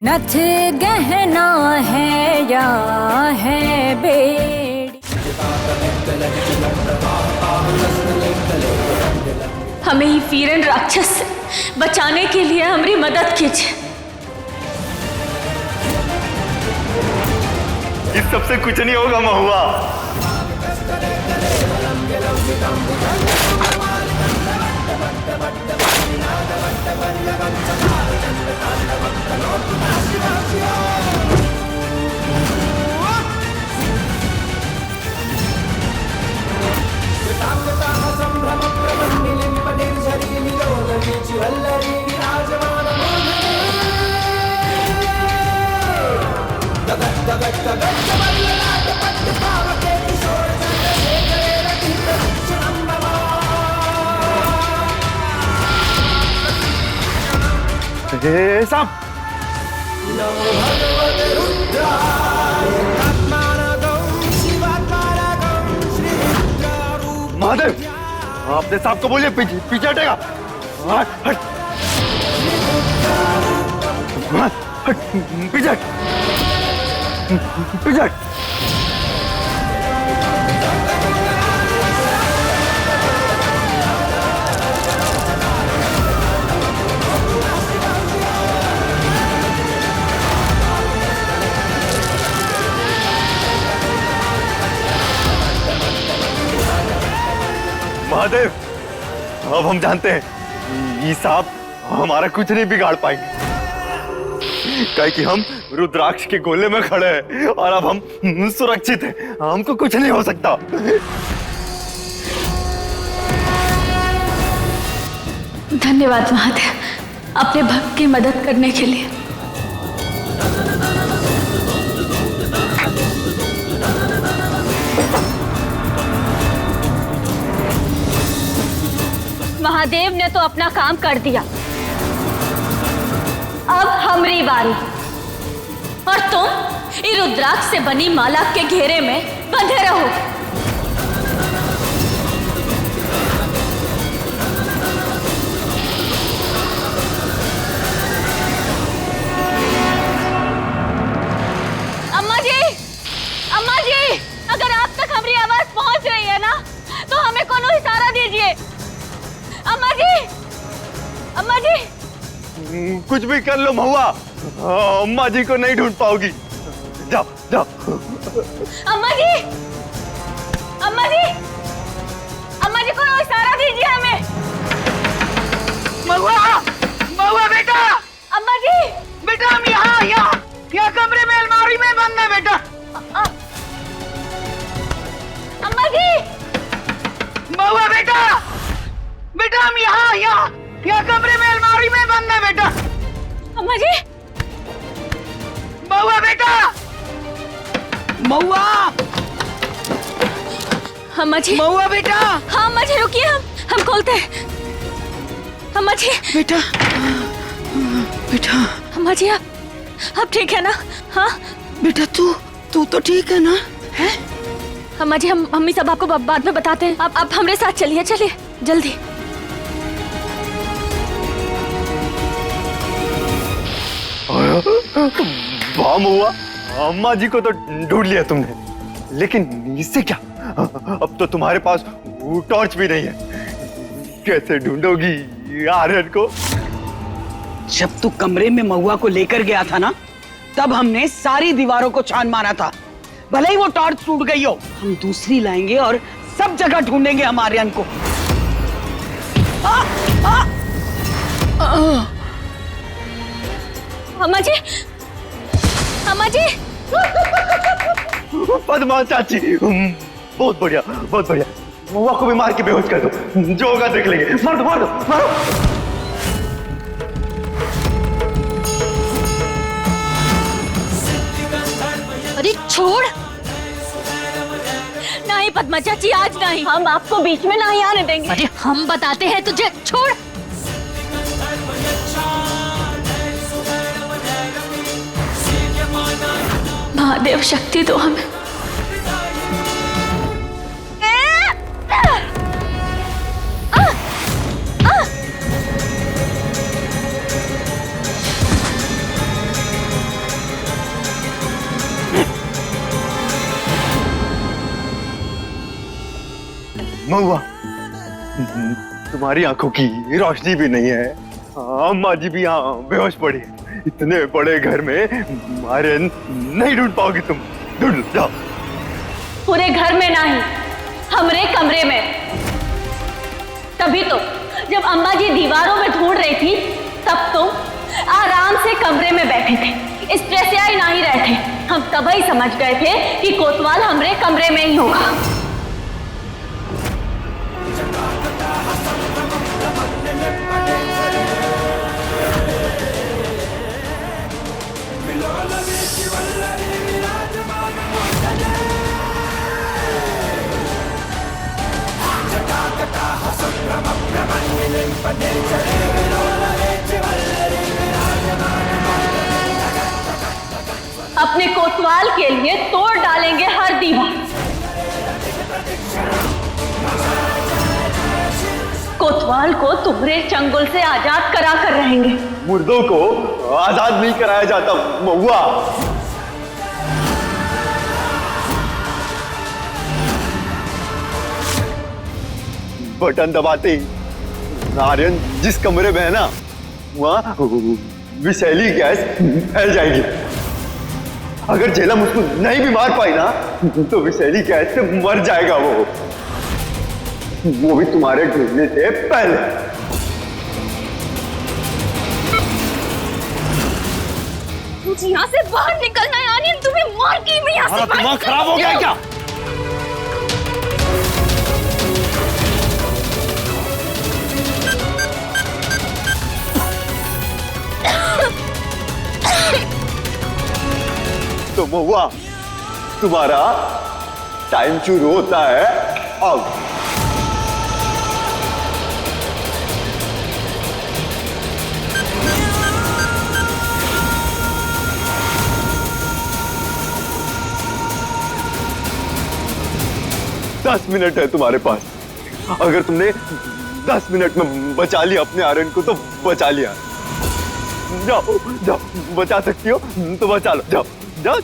नथ गहना है या है बेड़ी। हमें ही वीरन राक्षस से बचाने के लिए हमारी मदद कीजिए। इस सबसे कुछ नहीं होगा महुआ। साहब महादेव, आपने साहब को बोलिए पीछे हटेगा। हट हट पीछे पीछे। महादेव, अब हम जानते हैं ये सांप हमारा कुछ नहीं बिगाड़ पाएंगे, काहे कि हम रुद्राक्ष के गोले में खड़े हैं और अब हम सुरक्षित हैं। हमको कुछ नहीं हो सकता। धन्यवाद महादेव, अपने भक्त की मदद करने के लिए। महादेव ने तो अपना काम कर दिया, अब हमारी बारी। और तुम इस रुद्राक्ष से बनी माला के घेरे में बंधे रहो। अम्मा जी, अम्मा जी, अगर आप तक हमारी आवाज पहुंच रही है ना, तो हमें कोनो इशारा दीजिए। अम्मा जी, अम्मा जी। कुछ भी कर लो महुआ, अम्मा जी को नहीं ढूंढ पाओगी। जाओ जाओ। अम्मा जी, अम्मा जी, अम्मा जी को इशारा दीजिए हमें। महुआ, महुआ बेटा। अम्मा जी, बेटा हम यहाँ कमरे में अलमारी में बंद है बेटा। अम्मा जी। महुआ बेटा, बेटा हम यहाँ कमरे में अलमारी में बंद है बेटा। अम्मा जी। महुआ बेटा, महुआ। अम्मा जी। महुआ बेटा। हाँ अम्मा जी, रुकिए, हम खोलते हैं। अम्मा जी। बेटा, बेटा। अम्मा जी, आप ठीक है ना? हाँ बेटा, तू तो ठीक है ना? है अम्मा जी, हम ही सब आपको बाद में बताते हैं। आप हमारे साथ चलिए, चलिए जल्दी। वाह महुआ, अम्मा जी को तो ढूंढ लिया तुमने, लेकिन इससे क्या? अब तो तुम्हारे पास वो टॉर्च भी नहीं है। कैसे ढूंढोगी आर्यन को? जब तू कमरे में महुआ को लेकर गया था ना, तब हमने सारी दीवारों को छान मारा था। भले ही वो टॉर्च टूट गई हो, हम दूसरी लाएंगे और सब जगह ढूंढेंगे हम आर्यन को। अम्मा जी, अम्मा जी। पद्मा चाची, बहुत बढ़िया, बहुत बढ़िया। महुआ को भी मार के बेहोश कर दो, जो होगा देख लेंगे। मार दो, मार दो, मारो। अरे छोड़। नहीं पद्मा चाची, आज नहीं, हम आपको बीच में नहीं आने देंगे। अरे हम बताते हैं तुझे, छोड़। महादेव शक्ति दो हमें। महुआ, तुम्हारी आंखों की रोशनी भी नहीं है। अम्मा जी भी यहाँ बेहोश पड़ी है। इतने बड़े घर में आर्यन नहीं ढूंढ पाओगी तुम। ढूंढ जाओ। पूरे घर में नहीं, हमरे कमरे में। तभी तो जब अम्मा जी दीवारों में ढूंढ रही थी, तब तो आराम से कमरे में बैठे थे, स्ट्रेस या ही नहीं रहे थे। हम तभी समझ गए थे कि कोतवाल हमरे कमरे में ही होगा। अपने कोतवाल के लिए तोड़ डालेंगे हर दीवार। कोतवाल को तुम्हारे चंगुल से आजाद करा कर रहेंगे। मुर्दों को आजाद नहीं कराया जाता महुआ। बटन दबाते ही आर्यन जिस कमरे में है ना, वहां विषैली गैस फैल जाएगी। अगर झेलम उसको नहीं भी मार पाई ना, तो विषैली गैस से मर जाएगा वो भी तुम्हारे ढूंढने से पहले। मुझे यहाँ से बाहर निकलना है आर्यन, तुम्हें मार के मैं यहाँ से बाहर। दिमाग खराब हो गया क्या? तो महुआ, तुम्हारा टाइम शुरू होता है अब। दस मिनट है तुम्हारे पास। अगर तुमने 10 मिनट में बचा लिया अपने आर्यन को तो बचा लिया। जाओ जाओ, बचा सकती हो तो बचा लो। जाओ जाओ।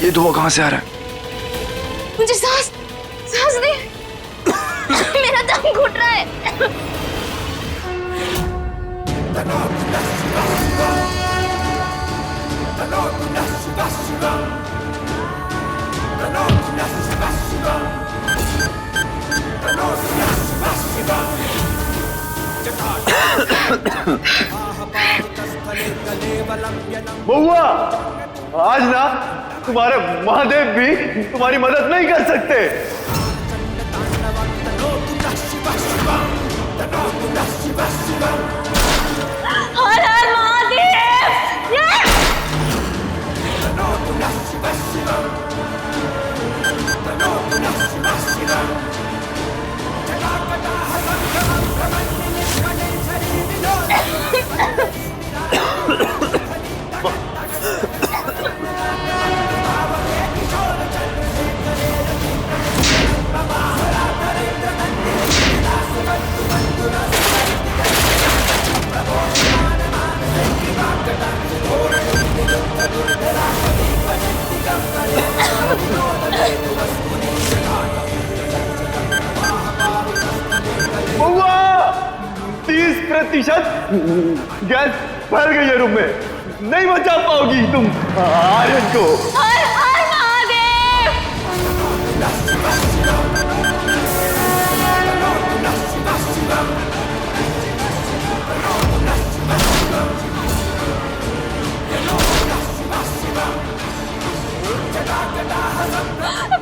ये धुआं कहां से आ रहा है? मुझे सांस दे। मेरा दम घुट रहा है। महुआ, आज ना तुम्हारे महादेव भी तुम्हारी मदद नहीं कर सकते। हर हर महादेव। महुआ, 30% गैस फैल गई है रूम में। नहीं बचा पाओगी तुम आर्यन को। हर हर महादेव।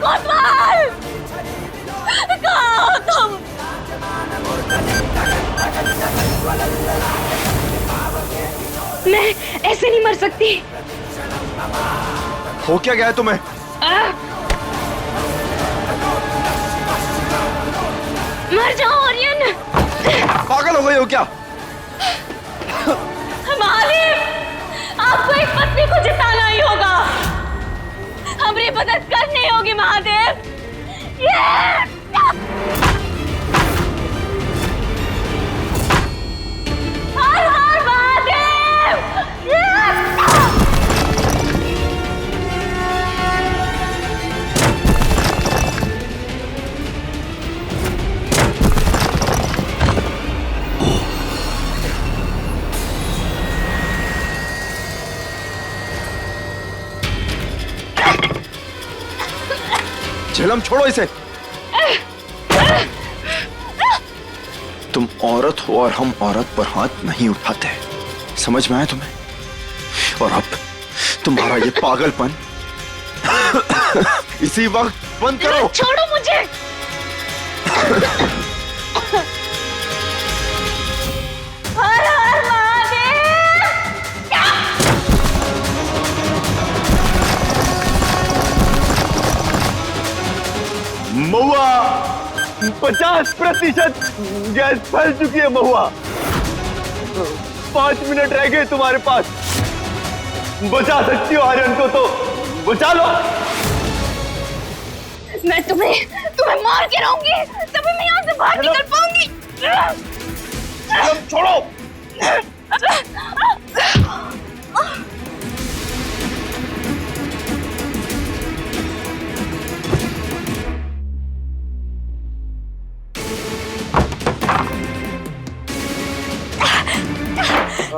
कोतवाल, कहाँ हो तुम? मैं ऐसे नहीं मर सकती। हो क्या गया है तुम्हें? मर जाओ आर्यन। पागल हो गई हो क्या? महादेव, आपको एक पत्नी को जिताना ही होगा। हमारी मदद करनी होगी महादेव। हर हर महादेव। झिलम छोड़ो इसे। तुम औरत हो और हम औरत पर हाथ नहीं उठाते, समझ में आया तुम्हें? और अब तुम्हारा ये पागलपन इसी वक्त बंद करो। छोड़ो मुझे। हर हर महादेव। महुआ 50% गैस फैल चुकी है। महुआ 5 मिनट रह गए तुम्हारे पास, बचा सकती हो आर्यन को तो बचा लो। मैं तुम्हें मार के रहूंगी, तभी मैं यहाँ से बाहर निकल पाऊंगी। छोड़ो।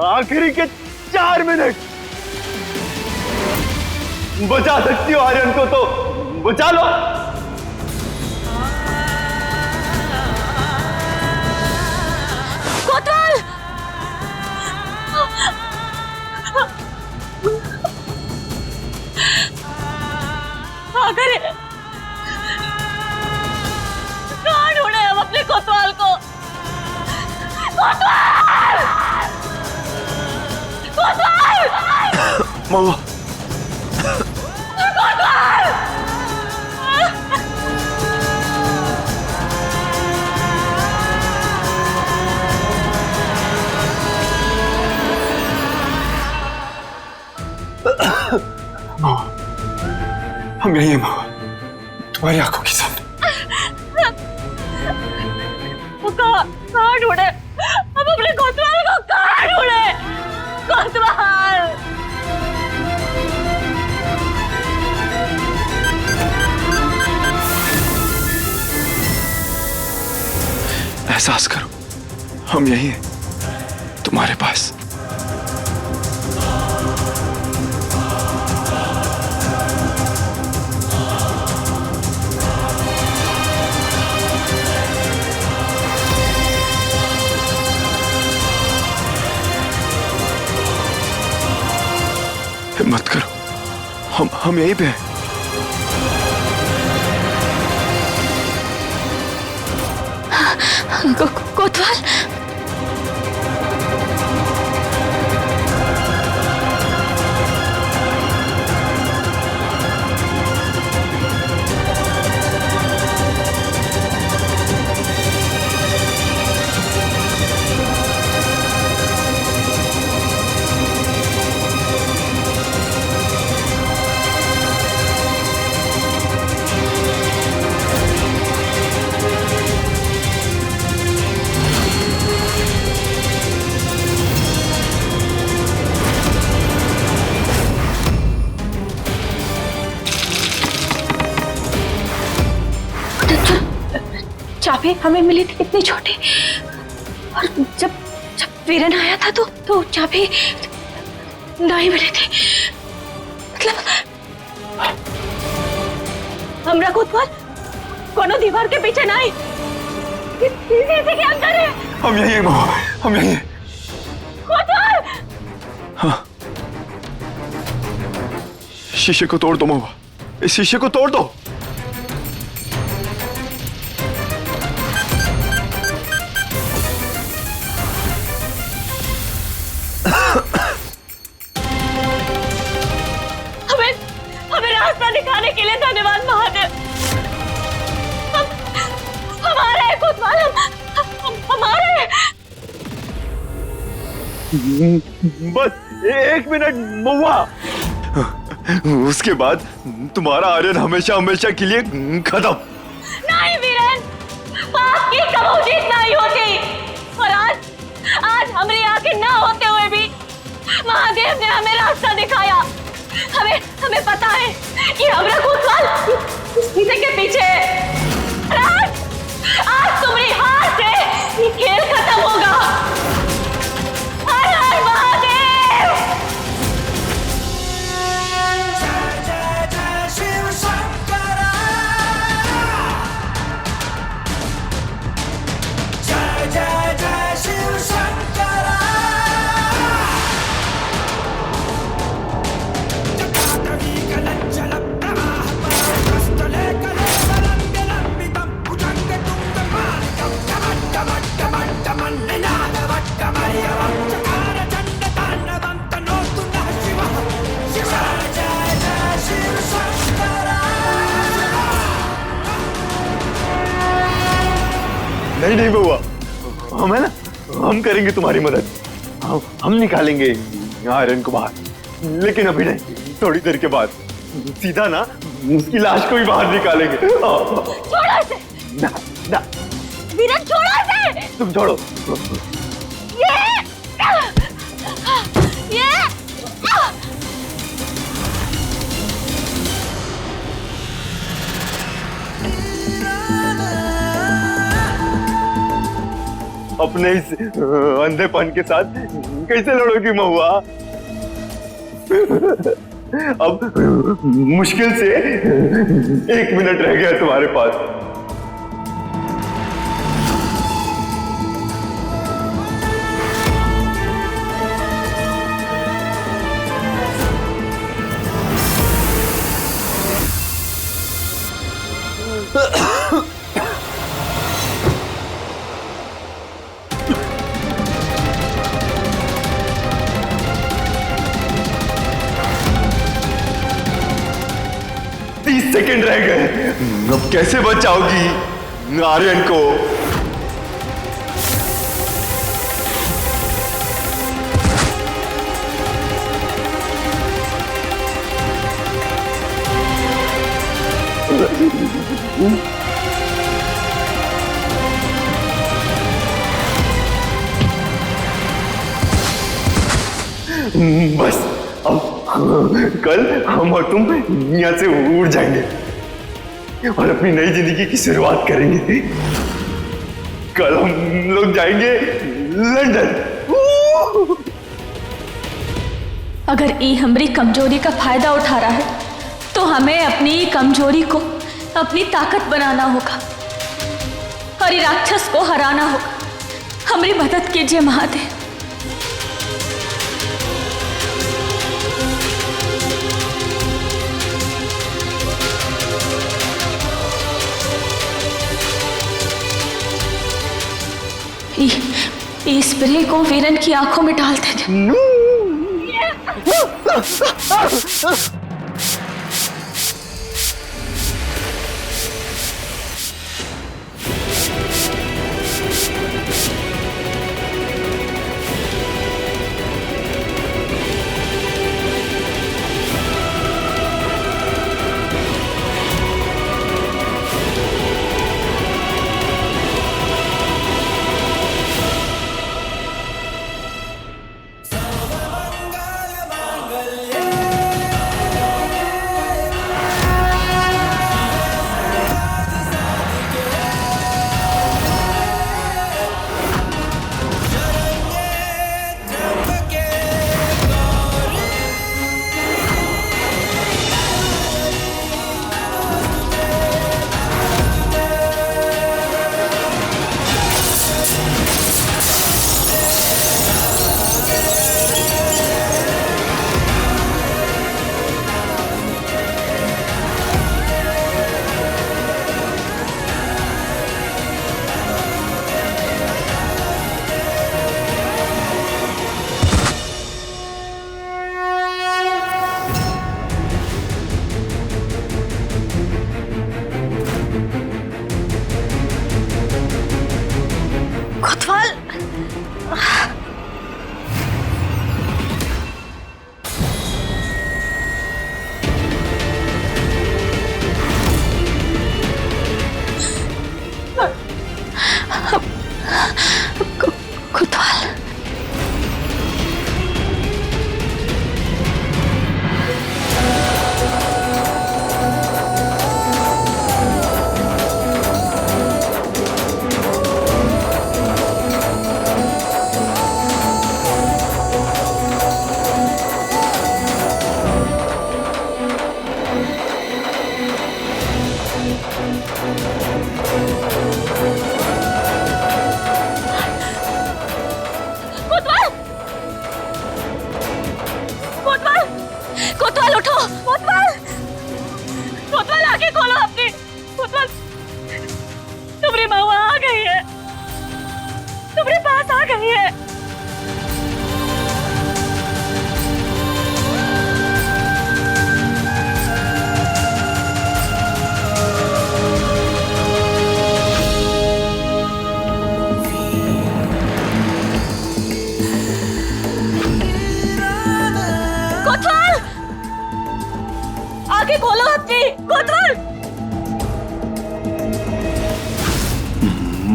आखिरी के 4 मिनट, बचा सकती हो आर्यन को तो बचा लो। कोतवाल! अगर कहाँ ढूंढे हम अपने कोतवाल को? कोतवाल! कोतवाल! महुआ, कोतवाल! हम यही हैं महुआ, तुम्हारी आंखों के सामने। वो कहाँ ढूंढे हम अपने कोतवाल को? कहाँ ढूंढे कोतवाल? एहसास करो, हम यही हैं तुम्हारे पास। हिम्मत करो, हम यहीं पे हैं। कोतवाल! चाबी हमें मिली थी इतनी छोटी, और जब वीरन आया था तो चाबी नहीं मिली थी। मतलब हमरा कोतवाल कोनो दीवार के पीछे नहीं, इसी के अंदर है। हम यहीं हैं महुआ, हम यहीं हैं। कोतवाल! हाँ, शीशे को तोड़ दो महुआ, इस शीशे को तोड़ दो। हमें रास्ता दिखाने के लिए धन्यवाद महादेव। हमारे हैं कोतवाल, हमारे हैं। बस 1 मिनट महुआ, उसके बाद तुम्हारा आर्यन हमेशा हमेशा के लिए खत्म। नहीं वीरन, पाप की कबू जीत नहीं होती। और आज हमारी आंखें ना होते हुए भी महादेव ने हमें रास्ता दिखाया। हमें पता है कि हमारा कोतवाल इसी के पीछे है। आज तुम्हारी हार से ये खेल खत्म होगा। हर हर महादेव। जय जय शिव शंकर। नहीं नहीं बउआ, हम है ना, हम करेंगे तुम्हारी मदद। हम निकालेंगे आर्यन को बाहर, लेकिन अभी नहीं, थोड़ी देर के बाद सीधा ना उसकी लाश को भी बाहर निकालेंगे। छोड़ो इसे। ना ना वीरन छोड़ो इसे। तुम छोड़ो। ये अपने इस अंधेपन के साथ कैसे लड़ोगी महुआ? अब मुश्किल से 1 मिनट रह गया तुम्हारे पास। सेकंड रह गए, अब कैसे बचाओगी आर्यन को? बस अब कल हम और तुम यहाँ से उड़ जाएंगे और अपनी नई जिंदगी की शुरुआत करेंगे। कल हम लोग जाएंगे लंदन। अगर ये हमारी कमजोरी का फायदा उठा रहा है तो हमें अपनी कमजोरी को अपनी ताकत बनाना होगा और ये राक्षस को हराना होगा। हमारी मदद कीजिए महादेव। इस स्प्रे को वीरन की आंखों में डाल देंगे।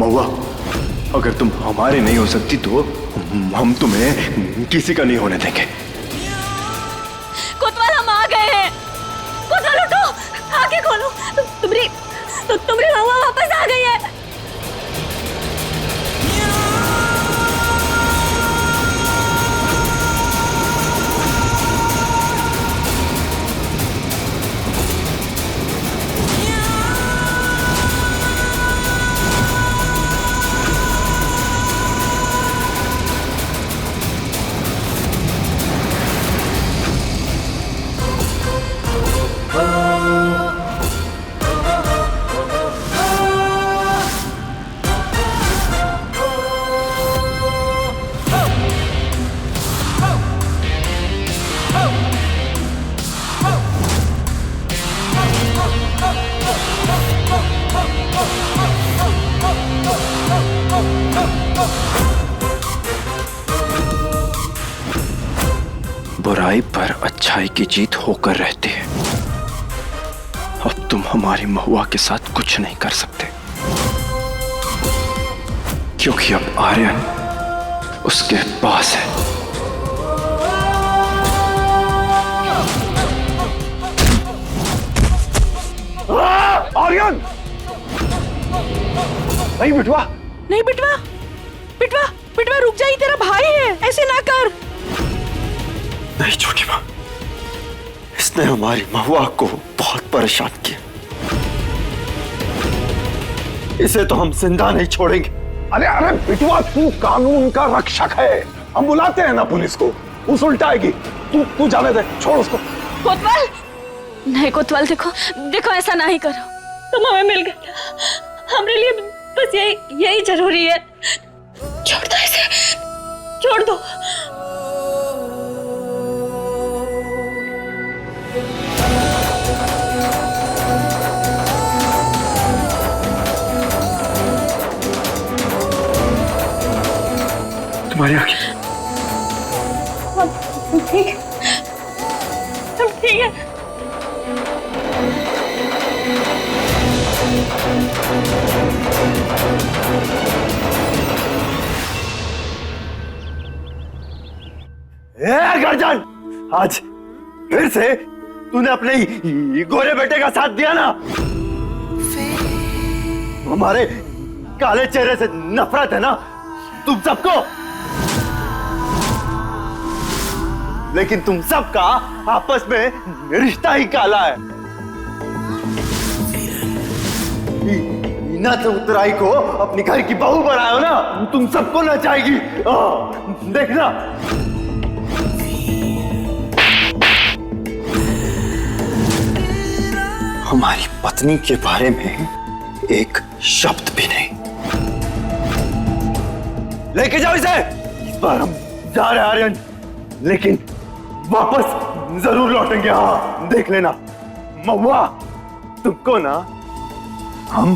महुआ, अगर तुम हमारे नहीं हो सकती तो हम तुम्हें किसी का नहीं होने देंगे। कोतवाल हम आ गए हैं। कोतवाल उठो, आंखें खोलो। तुम्हारी महुआ वापस आ गई है। बुराई पर अच्छाई की जीत होकर रहती है। अब तुम हमारी महुआ के साथ कुछ नहीं कर सकते, क्योंकि अब आर्यन उसके पास है। आर्यन! नहीं बिटवा, नहीं बिटवा, बिटवा, बिटवा रुक जा, ये तेरा भाई है, ऐसे ना कर। नहीं छोटी माँ, इसने हमारी महुआ को बहुत परेशान किया। इसे तो हम जिंदा नहीं छोड़ेंगे। अरे अरे बिटवा, तू कानून का रक्षक है, हम बुलाते हैं ना पुलिस को, वो उल्टाएगी। तू जाने दे, छोड़ उसको। कोतवाल, नहीं कोतवाल, देखो ऐसा नहीं करो। तुम हमें मिल गए, हमारे लिए बस यही जरूरी है। छोड़ दो इसे, छोड़ दो। तुम्हारी आंखें ठीक है, हम ठीक है। गर्जन, आज फिर से तूने अपने गोरे बेटे का साथ दिया ना। हमारे काले चेहरे से नफरत है ना तुम सबको, लेकिन तुम सबका आपस में रिश्ता ही काला है। ना तो उत्तराई को अपनी घर की बहू बनाए हो ना, तुम सबको नचाएगी। देखना। हमारी पत्नी के बारे में एक शब्द भी नहीं। लेके जाओ इसे। इस बार हम जा रहे हैं आर्यन, लेकिन वापस जरूर लौटेंगे। हाँ देख लेना महुआ, तुमको ना हम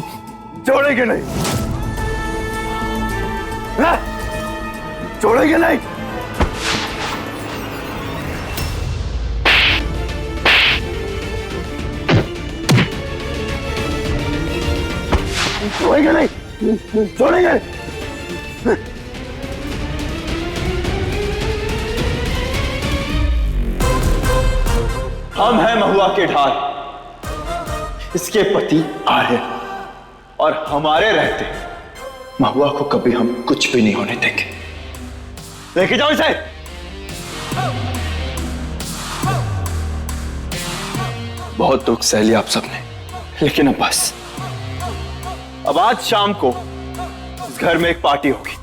छोड़ेंगे नहीं, छोड़ेंगे नहीं। छोड़ेंगे नहीं, छोड़ेंगे। हम हैं महुआ के ढाल, इसके पति आर्यन, और हमारे रहते महुआ को कभी हम कुछ भी नहीं होने देंगे। लेके जाओ इसे। बहुत दुख सह लिया आप सबने, लेकिन अब बस। अब आज शाम को इस घर में एक पार्टी होगी,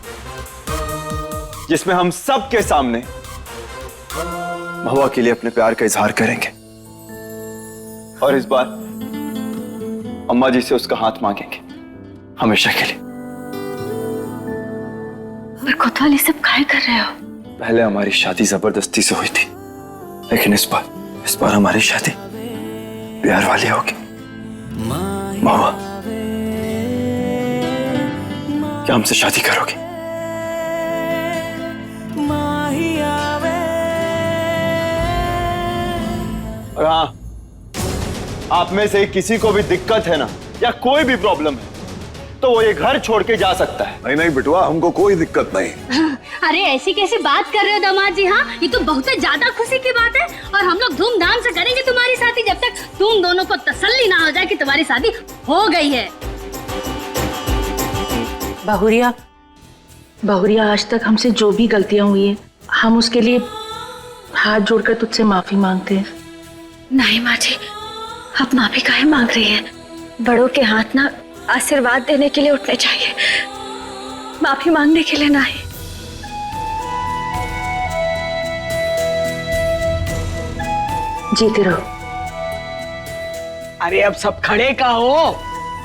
जिसमें हम सब के सामने महुआ के लिए अपने प्यार का इजहार करेंगे, और इस बार अम्मा जी से उसका हाथ मांगेंगे हमेशा के लिए। पर कोतवाल ये सब काहे कर रहे हो? पहले हमारी शादी जबरदस्ती से हुई थी, लेकिन इस बार हमारी शादी प्यार वाली होगी। महुआ, क्या हमसे शादी करोगे? और हाँ, आप में से किसी को भी दिक्कत है ना, या कोई भी प्रॉब्लम है, तो वो ये घर छोड़ के जा सकता है। नहीं नहीं बिटवा, हमको कोई दिक्कत नहीं। अरे ऐसी कैसी बात कर रहे हो दामाद जी? हाँ, ये तो बहुत ज्यादा खुशी की बात है और हम लोग धूमधाम से करेंगे तुम्हारी शादी जब तक तुम दोनों को तसल्ली ना हो जाए कि तुम्हारी शादी हो गई है। बहुरिया, आज तक हमसे जो भी गलतियां हुई है, हम उसके लिए हाथ जोड़कर तुझसे माफी मांगते हैं। नहीं माँ जी, आप माफी काहे मांग रही हैं? बड़ों के हाथ ना आशीर्वाद देने के लिए उठने चाहिए, माफी मांगने के लिए नहीं। जीते रहो। अरे अब सब खड़े का हो,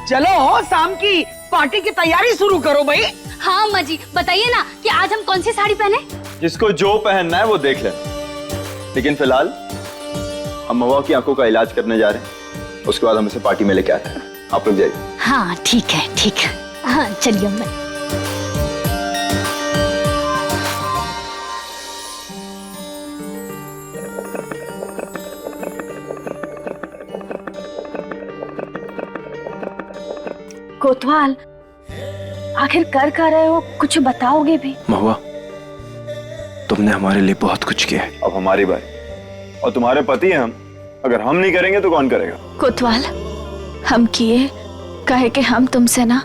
चलो हो शाम की पार्टी की तैयारी शुरू करो भाई। हाँ अम्मा जी, बताइए ना कि आज हम कौन सी साड़ी पहने? जिसको जो पहनना है वो देख लेना, लेकिन फिलहाल हम महुआ की आंखों का इलाज करने जा रहे हैं, उसके बाद हम इसे पार्टी में लेके आते हैं। आप लोग जाइए। हाँ ठीक है, ठीक है। हाँ चलिए अम्मा। कोतवाल, आखिर कर रहे हो, कुछ बताओगे भी? महुआ, तुमने हमारे लिए बहुत कुछ किया है। अब हमारी बारी, और तुम्हारे पति हैं हम, अगर हम नहीं करेंगे तो कौन करेगा? कोतवाल, हम किए कहे कि हम तुमसे ना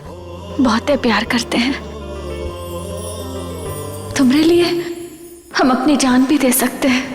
बहुत प्यार करते हैं, तुम्हारे लिए हम अपनी जान भी दे सकते हैं।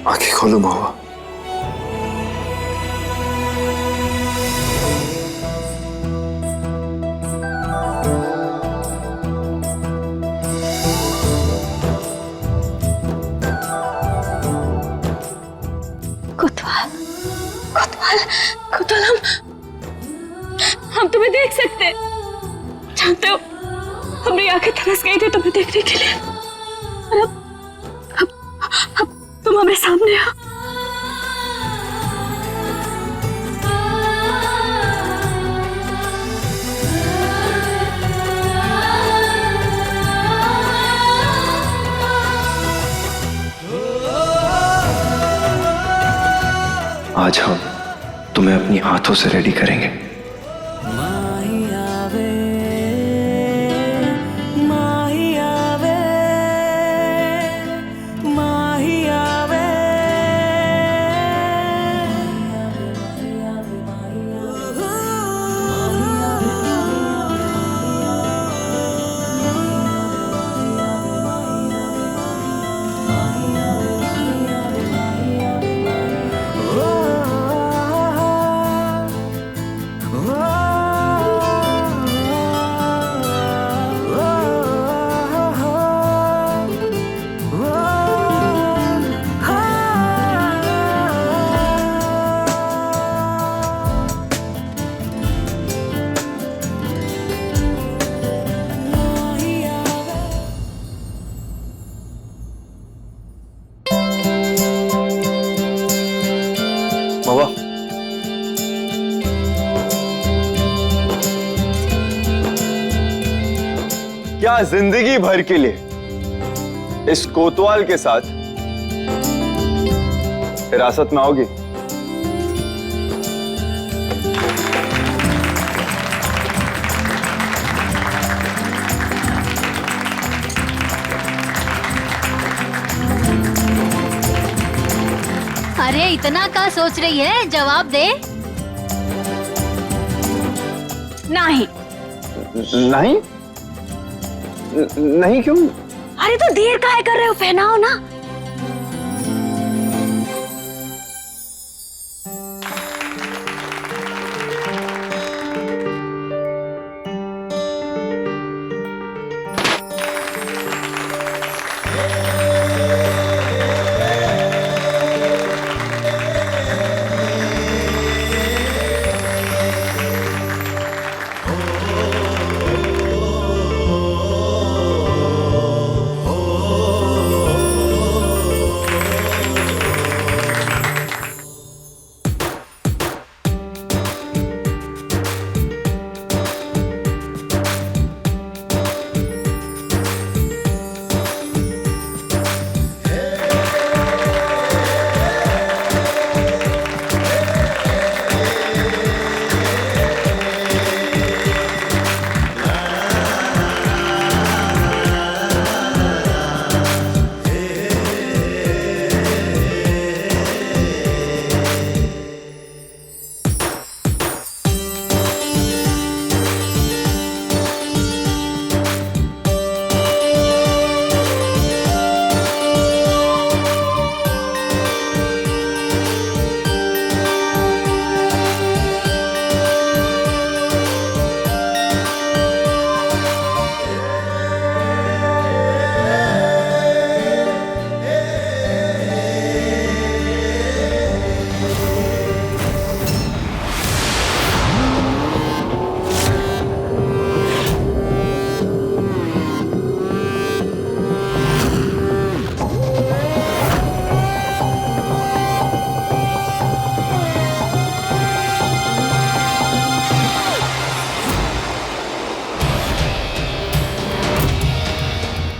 आंखें खोलो महुआ। कोतवाल, कोतवाल, कोतवाल, हम तुम्हें देख सकते हैं। जानते हो, हमारी आंखें तरस गई थी तुम्हें देखने के लिए, और अब तुम हमारे सामने हो। आज हम तुम्हें अपनी हाथों से रेडी करेंगे। महुआ, क्या जिंदगी भर के लिए इस कोतवाल के साथ हिरासत में आओगी? अरे इतना क्या सोच रही है, जवाब दे। नहीं। नहीं नहीं क्यों? अरे तो देर काहे कर रहे हो, पहनाओ ना।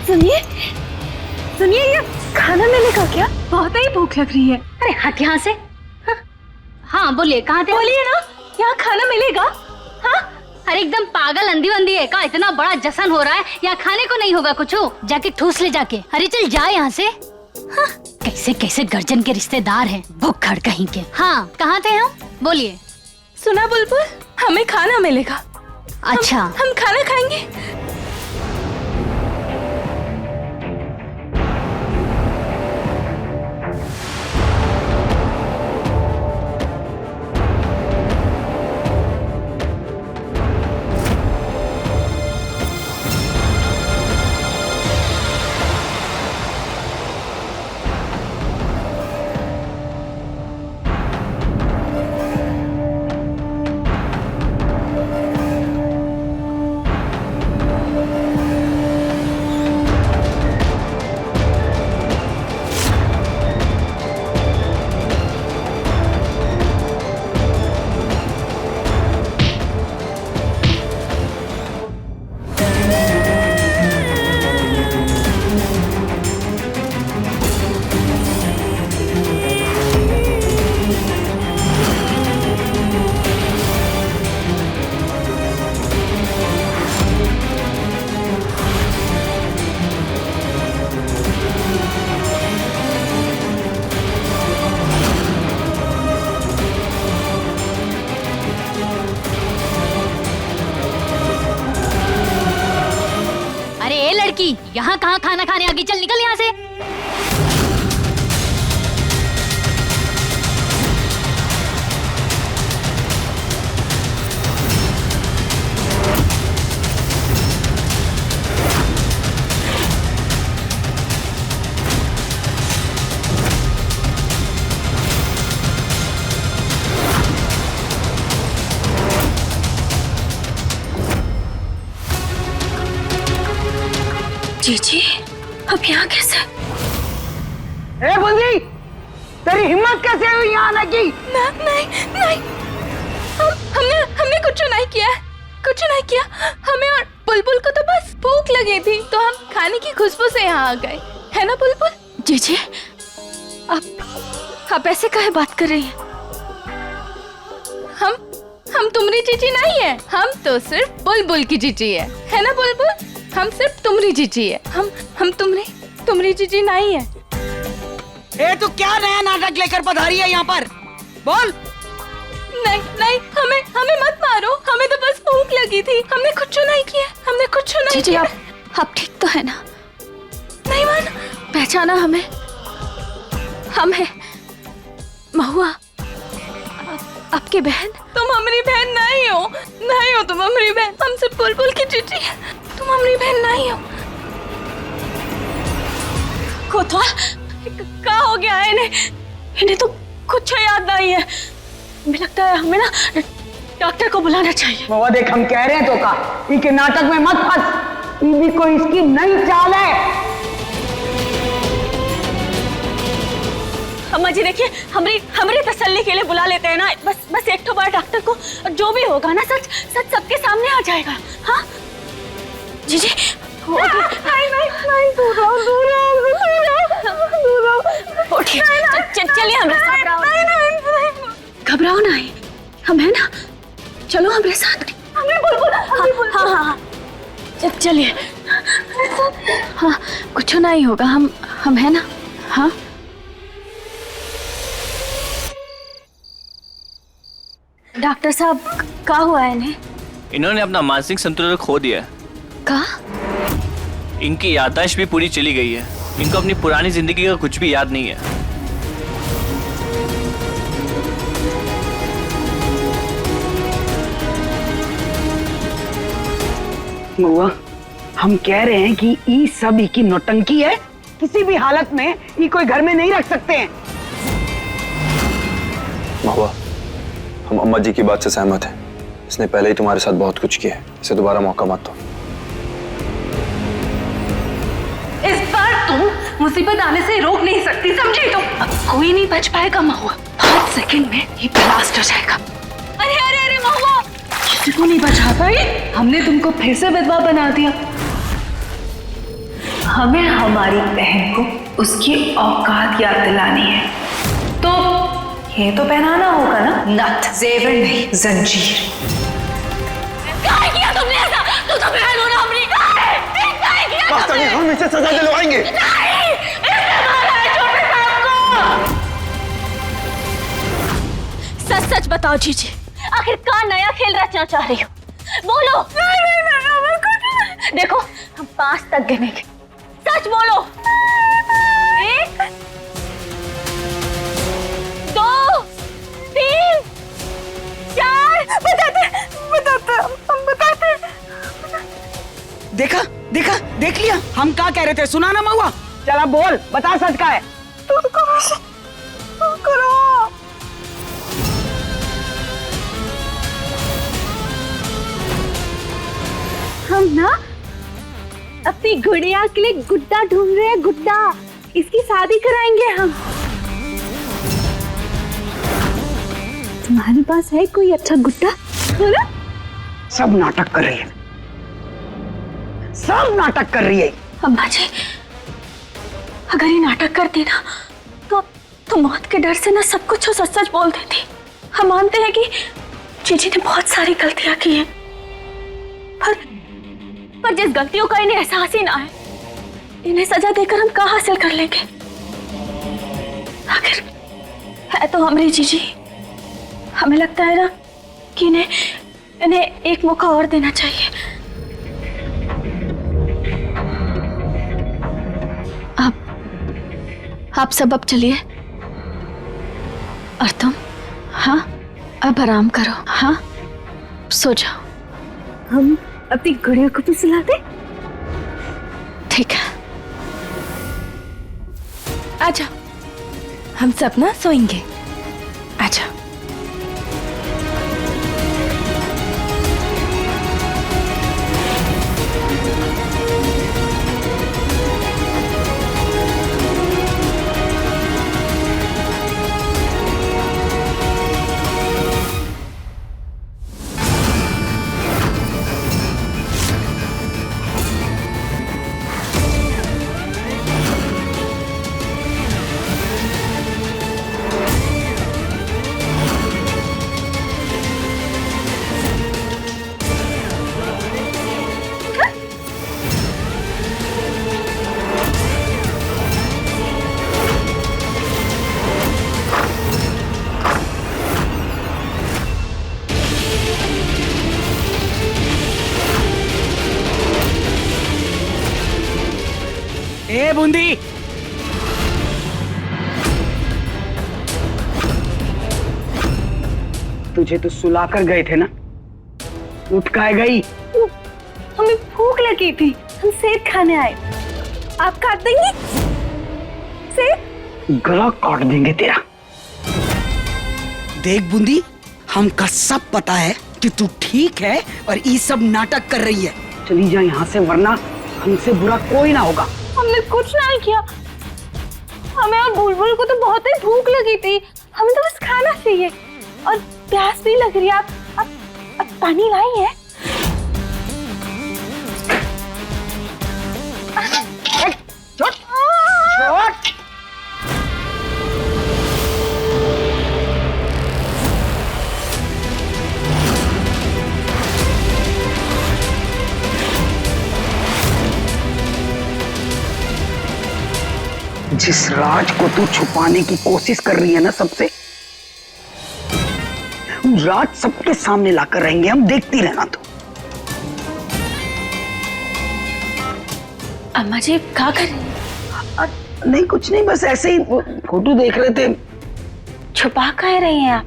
सुनिए सुनिए, ये खाना मिलेगा क्या? बहुत ही भूख लग रही है। अरे हट यहाँ से। हाँ बोलिए, कहाँ थे? बोलिए ना, यहाँ खाना मिलेगा? हाँ अरे एकदम पागल अंधी वंदी है का? इतना बड़ा जश्न हो रहा है, यहाँ खाने को नहीं होगा कुछ? जाके ठूस ले जाके। अरे चल जा यहाँ से। हाँ, कैसे कैसे गर्जन के रिश्तेदार हैं, भुक्खड़ कहीं के। हाँ कहाँ थे हम? बोलिए। सुना बुलबुल, हमें खाना मिलेगा। अच्छा हम खाना खाएंगे। यहाँ कहाँ खाना खाने आगे, चल निकल यहाँ से। जीजी, अब यहाँ कैसे? ए बंदी, तेरी हिम्मत कैसे हुई यहाँ आने की? नहीं नहीं, हमने कुछ नहीं किया, कुछ नहीं किया। हमें और बुलबुल को तो बस भूख लगी थी, तो हम खाने की खुशबू से यहाँ आ गए, है ना बुलबुल? जीजी, आप ऐसे काहे बात कर रही हैं? हम तुम्हारी जीजी नहीं है, हम तो सिर्फ बुलबुल की जीजी है ना बुलबुल? हम सिर्फ तुम्हारी जीजी है, हम तुम्हारी जीजी नहीं है। ए तू क्या नया नाटक लेकर पधारी है यहाँ पर? बोल। नहीं नहीं, हमें हमें मत मारो, हमें तो बस भूख लगी थी, हमने कुछ नहीं किया, हमने कुछ नहीं किया। आप ठीक तो है ना? नहीं मान पहचाना हमें? हम है महुआ, आपकी बहन। तुम हमारी बहन नहीं हो, नहीं हो तुम हमारी बहन, हमसे बुलबुल की चिट्ठी, तुम हमारी बहन नहीं हो। कोतवाल क्या हो गया है इन्हें? इन्हें तो कुछ याद नहीं है। मुझे लगता है हमें ना डॉक्टर को बुलाना चाहिए। महुआ देख, हम कह रहे हैं तो का इनके नाटक में मत फंस, ये भी कोई इसकी नई चाल है। अम्मा जी देखिए, हमारी तसल्ली के लिए बुला लेते हैं ना, बस एक तो बार डॉक्टर को, जो भी होगा ना सच सबके सामने आ जाएगा। हाँ जी जी। चलिए हमारे साथ, घबराओ ना, हम है ना, चलो हमारे साथ। हाँ हाँ हाँ चलिए। हाँ कुछ नहीं होगा, हम है ना। हाँ डॉक्टर साहब, क्या हुआ है इन्हें? इन्होंने अपना मानसिक संतुलन खो दिया है। क्या? इनकी याददाश्त भी पूरी चली गई है, इनको अपनी पुरानी जिंदगी का कुछ भी याद नहीं है। महुआ, हम कह रहे हैं कि ई सब ई की नौटंकी है, किसी भी हालत में ई कोई घर में नहीं रख सकते हैं। महुआ, हम अम्मा जी की बात से सहमत हैं। इसने पहले ही तुम्हारे साथ बहुत कुछ किया है, इसे दोबारा मौका मत दो। इस बार तुम मुसीबत आने से रोक नहीं सकती, समझी तुम? अब कोई नहीं बच पाएगा महुआ, 5 सेकंड में ये ब्लास्ट हो जाएगा। अरे अरे अरे महुआ, किसी को नहीं बचा पाई, हमने तुमको फिर से विधवा बना दिया। हमें हमारी बहन को उसकी औकात याद दिलानी है, तो ये तो पहनाना होगा ना, नथ, जेवर नहीं, जंजीर। क्या किया तुमने ऐसा? तू तो बहन हो ना हमारी। क्या किया तुमने? हम इसे सजा दिलवाएंगे। नहीं, इसने मारा है छोटे साहब को। सच सच बताओ जीजी, आखिर क्या नया खेल रचना चाह रही हो? बोलो। नहीं, देखो हम 5 तक गिनेंगे, सच बोलो। 1 2 3 4। बताते। देखा देखा, देख लिया, हम क्या कह रहे थे, सुना ना महुआ? चला बोल, बता सच का है। करो। हम ना अपनी गुड़िया के लिए गुड्डा ढूंढ रहे हैं, गुड्डा। इसकी शादी कराएंगे हम। तुम्हारे पास है कोई अच्छा गुड्डा? है ना? सब नाटक कर रही है, सब नाटक कर रही है। अम्मा जी, अगर ये नाटक करती ना तो मौत के डर से ना सब कुछ सच सच बोल देती। हम मानते हैं कि जीजी ने बहुत सारी गलतियां की हैं, पर जिस गलतियों का इन्हें एहसास ही ना है, इन्हें सजा देकर हम क्या हासिल कर लेंगे? आखिर है तो हमारी जीजी। हमें लगता है ना कि इन्हें एक मौका और देना चाहिए। आप सब अब चलिए, और तुम? हाँ अब आराम करो, हाँ सो जाओ। हम अपनी गुड़िया को भी सुला दे? ठीक है, आ जाओ, हम सब ना सोएंगे, आ जाओ। ए बूंदी, तुझे तो सुलाकर गए थे ना, उठ काय गई? हमें भूख लगी थी, हम सेब खाने आए। आप काट देंगे सेब? गला काट देंगे तेरा। देख बूंदी, हमका सब पता है कि तू ठीक है और ये सब नाटक कर रही है। चली जा यहाँ से, वरना हमसे बुरा कोई ना होगा। हमने कुछ नहीं किया। हमें और बुलबुल को तो बहुत ही भूख लगी थी, हमें तो बस खाना चाहिए और प्यास भी लग रही है। आप पानी लाई है? छोड़, छोड़। जिस राज को तू छुपाने की कोशिश कर रही है ना सबसे, राज सबके सामने लाकर रहेंगे हम, देखती रहना तू। अम्मा जी क्या कर रही हैं? नहीं कुछ नहीं, बस ऐसे ही फोटो देख रहे थे। छुपा कह रही हैं आप?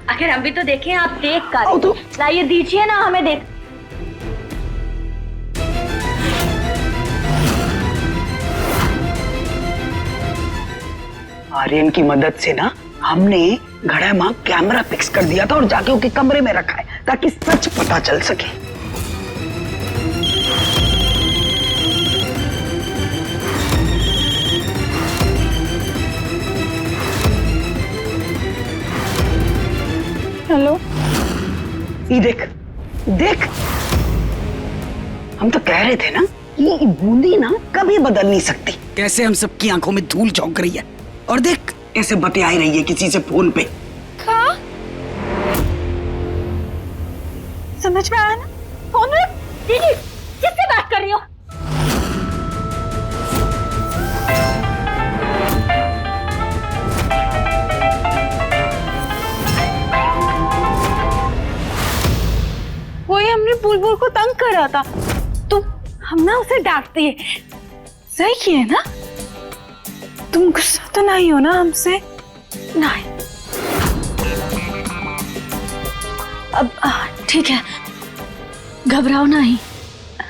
आखिर हम भी तो देखें, आप देख कर आओ तो। लाइए, दीजिए ना हमें देख। आर्यन की मदद से ना हमने घड़ा मां कैमरा फिक्स कर दिया था और जाके उसके कमरे में रखा है ताकि सच पता चल सके। हेलो, ये देख देख, हम तो कह रहे थे ना, ये बूंदी ना कभी बदल नहीं सकती। कैसे हम सबकी आंखों में धूल झोंक रही है, और देख ऐसे बतियाई रही है किसी से फोन पे। क्या समझ में आया ना? फोन में दीदी किससे बात कर रही हो? वही हमने बुलबुल को तंग कर रहा था, तो हम ना उसे डांटते हैं। सही किए ना? तुम गुस्सा तो नहीं हो ना हमसे? नहीं। अब ठीक है, घबराओ नहीं,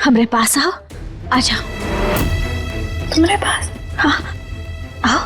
हमारे पास आओ, आ जाओ। तुम्हारे पास? हाँ, आओ।